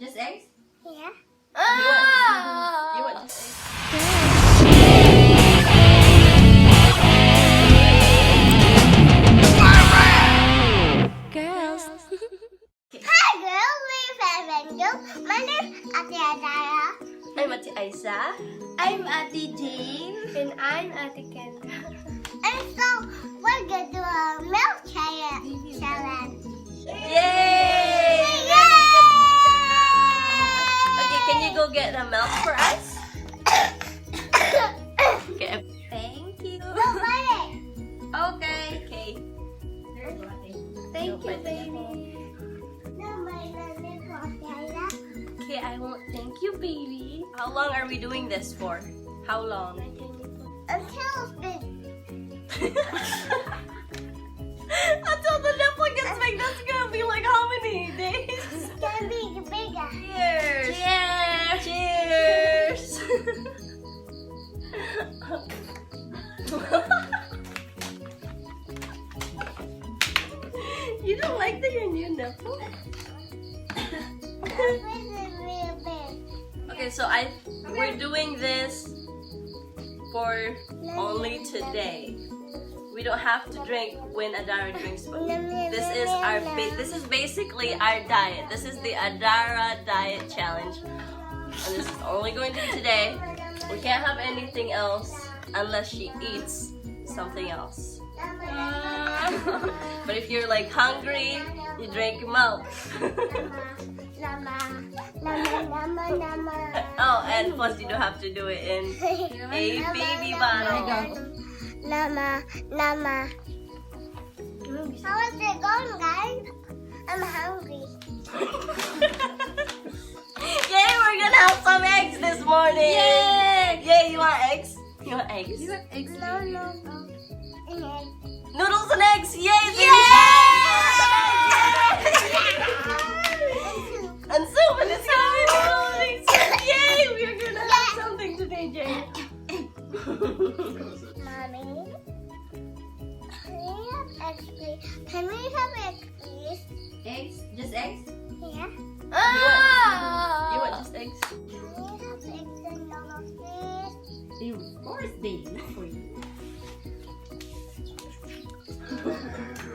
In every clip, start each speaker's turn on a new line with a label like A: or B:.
A: Just eggs?
B: Yeah.
A: You want just eggs?
C: Girls.
B: Hi girls, we're Seven Girls. My name is Ate Adara.
A: I'm Ate Aiza.
C: I'm Ate Jane. And I'm Ate Kendra.
B: And so we're gonna do a milk challenge.
A: Yay!
B: Yay!
A: Okay, can you go get the milk for us? Okay.
C: Thank you.
B: Go get it.
A: Okay. Okay.
C: Thank you, baby.
B: No, my name is Adara.
A: Okay, I won't thank you, baby. How long are we doing this for? How long?
B: Until it's big.
A: Until the nipple gets big, that's gonna be like how many days?
B: It's gonna be bigger.
A: Cheers!
C: Cheers.
A: Cheers! You don't like your new nipple?
B: This is real big.
A: Okay, so we're doing this for only today. We don't have to drink when Adara drinks. This is basically our diet. This is the Adara diet challenge, and this is only going to be today. We can't have anything else unless she eats something else. But if you're like hungry, you drink milk. Oh, and plus you don't have to do it in a baby bottle.
B: Nama. How is it going, guys? I'm hungry.
A: Yay, we're gonna have some eggs this morning.
C: Yay!
A: Yay, you want eggs? You want eggs?
C: You want eggs?
B: No.
A: Noodles and eggs! Yay! And soup, and it's gonna be noodles and soup! Yay! We're gonna have something today, Jane.
B: Mommy, can we have eggs, please?
A: Eggs? Just eggs?
B: Yeah.
A: You want just eggs?
B: Can we have eggs and noodles, please?
A: Of course, baby. For you.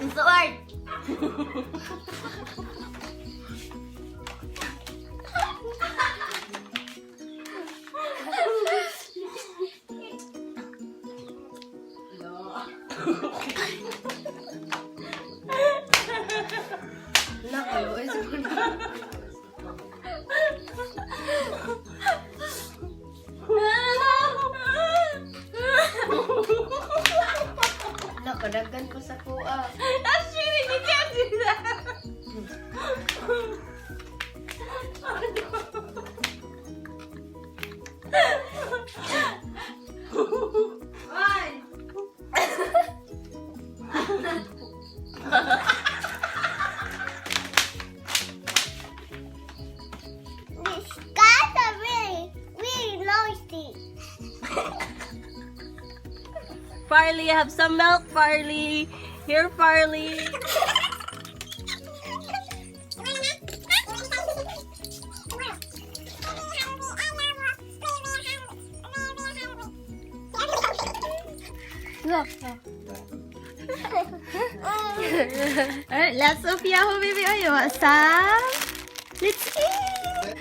A: It's so hard.
C: Nakadagan ko sa kuha.
A: That's cheating. You can't do that.
B: These guys are really noisy.
A: Farley, have some milk, Farley. Here, Farley.
C: Look. Alright, lots of Yahoo, baby. Oh, you want some? Let's eat.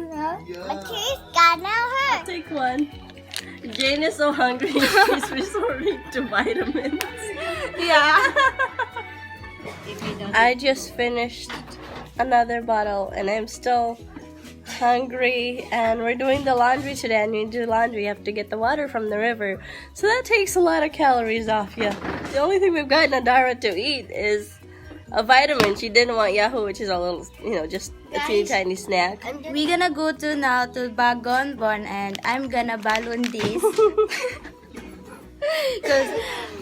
B: My teeth got no hurt.
A: Take one. Jane is so hungry, she's resorting to vitamins.
C: Yeah.
A: I just finished another bottle and I'm still hungry, and we're doing the laundry today. And you do laundry, you have to get the water from the river. So that takes a lot of calories off you. The only thing we've gotten Adara to eat is a vitamin. She didn't want Yahoo, which is a little, just a teeny tiny snack.
C: We're gonna go to now to Bagonbon, and I'm gonna balloon this. Because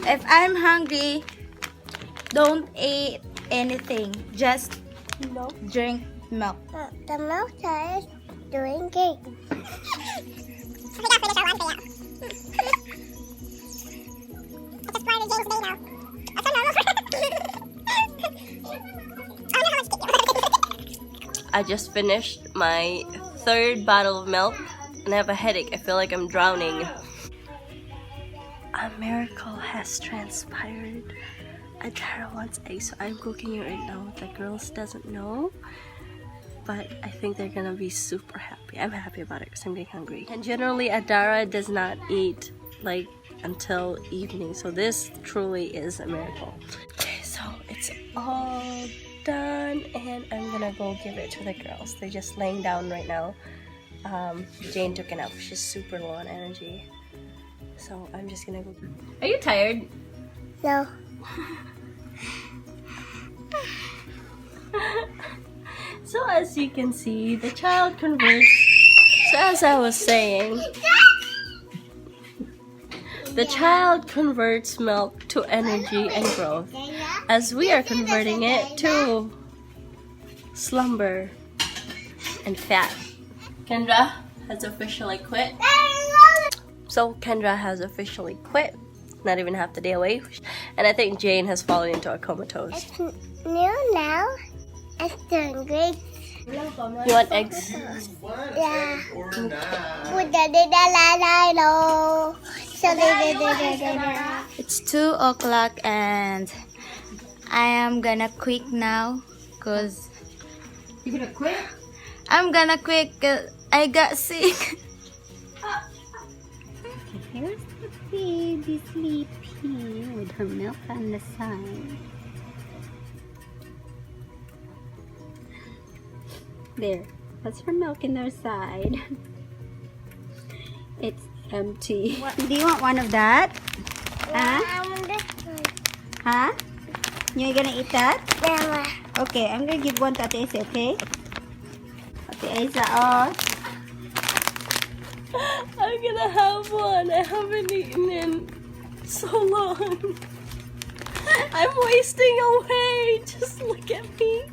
C: if I'm hungry, don't eat anything. Just drink milk.
B: The milk is doing great.
A: I just finished my 3rd bottle of milk and I have a headache. I feel like I'm drowning. A miracle has transpired. Adara wants eggs, so I'm cooking it right now. The girls doesn't know, but I think they're gonna be super happy. I'm happy about it because I'm getting hungry. And generally Adara does not eat like until evening, so this truly is a miracle. Okay, so it's all done and I'm gonna go give it to the girls. They're just laying down right now. Jane took a nap. She's super low on energy, so I'm just gonna go. Are you tired?
B: No.
A: So as you can see, the child converts. So as I was saying, the child converts milk to energy and growth, as we are converting it to slumber and fat. Kendra has officially quit. So Kendra has officially quit. Not even half the day away. And I think Jane has fallen into a comatose.
B: It's new now. It's doing great.
A: You want eggs?
B: Yeah. With the
C: It's 2 o'clock and I am gonna quit now cause
D: You gonna quit?
C: I'm gonna quit cause I got sick. Here's the baby sleeping with her milk on the side. There, that's her milk in their side. It's empty. Do you want one of that? Huh? Huh? You're gonna eat that? Okay, I'm gonna give one to Ate Isa, okay? Ate Isa, oh.
A: I'm gonna have one. I haven't eaten in so long. I'm wasting away. Just look at me.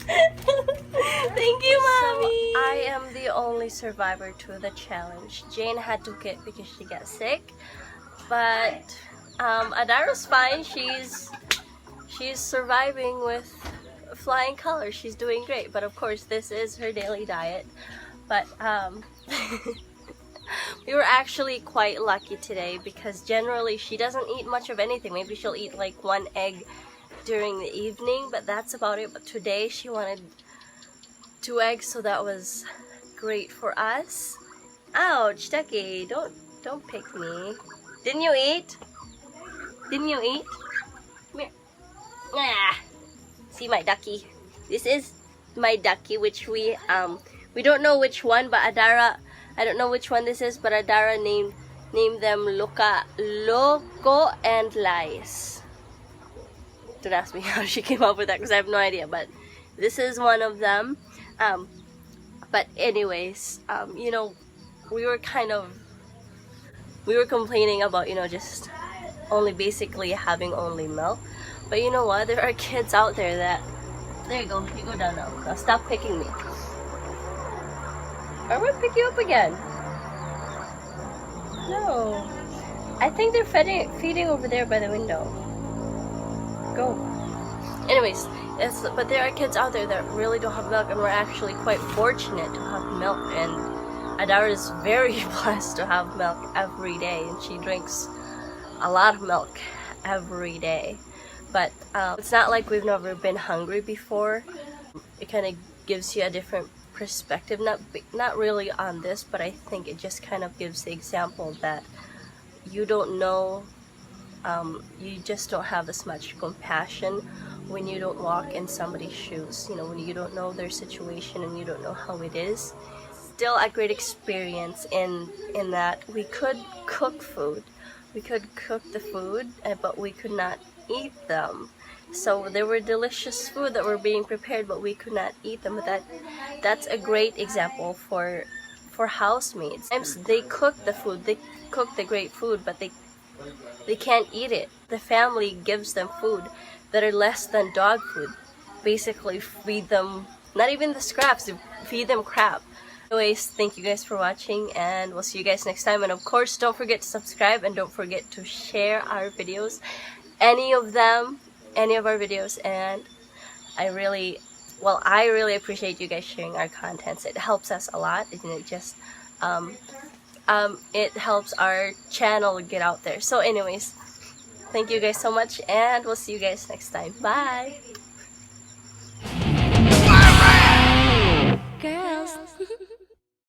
A: Thank you, Mommy. So I am the only survivor to the challenge. Jane had to quit because she got sick, but Adara's fine. She's surviving with flying colors. She's doing great. But of course, this is her daily diet. But we were actually quite lucky today because generally she doesn't eat much of anything. Maybe she'll eat like 1 egg during the evening, but that's about it. But today she wanted 2 eggs, so that was great for us. Ouch, Ducky, don't pick me. Didn't you eat? Didn't you eat? Come here. Ah, see my ducky. This is my ducky, which we don't know which one, but Adara, I don't know which one this is, but Adara named them Loco and Lice. Don't ask me how she came up with that because I have no idea, but this is one of them. But anyways, you know, we were complaining about, you know, just only basically having only milk. But you know what? There are kids out there that, there you go, you go down now. Now stop picking me. Or we'll pick you up again. No. I think they're feeding over there by the window. Go. Anyways, but there are kids out there that really don't have milk, and we're actually quite fortunate to have milk. And Adara is very blessed to have milk every day, and she drinks a lot of milk every day. But it's not like we've never been hungry before. It kind of gives you a different perspective, not really on this, but I think it just kind of gives the example that you don't know, you just don't have as much compassion when you don't walk in somebody's shoes, you know, when you don't know their situation and you don't know how it is. Still a great experience in that we could cook food, we could cook the food, but we could not eat them. So there were delicious food that were being prepared, but we could not eat them. But that's a great example for housemates. Sometimes they cook the food, they cook the great food, but they can't eat it. The family gives them food that are less than dog food. Basically feed them, not even the scraps, feed them crap. Anyways, thank you guys for watching, and we'll see you guys next time. And of course, don't forget to subscribe, and don't forget to share our videos, any of our videos. And I really well, I really appreciate you guys sharing our contents. It helps us a lot, and it just it helps our channel get out there. So anyways, thank you guys so much, and we'll see you guys next time. Bye.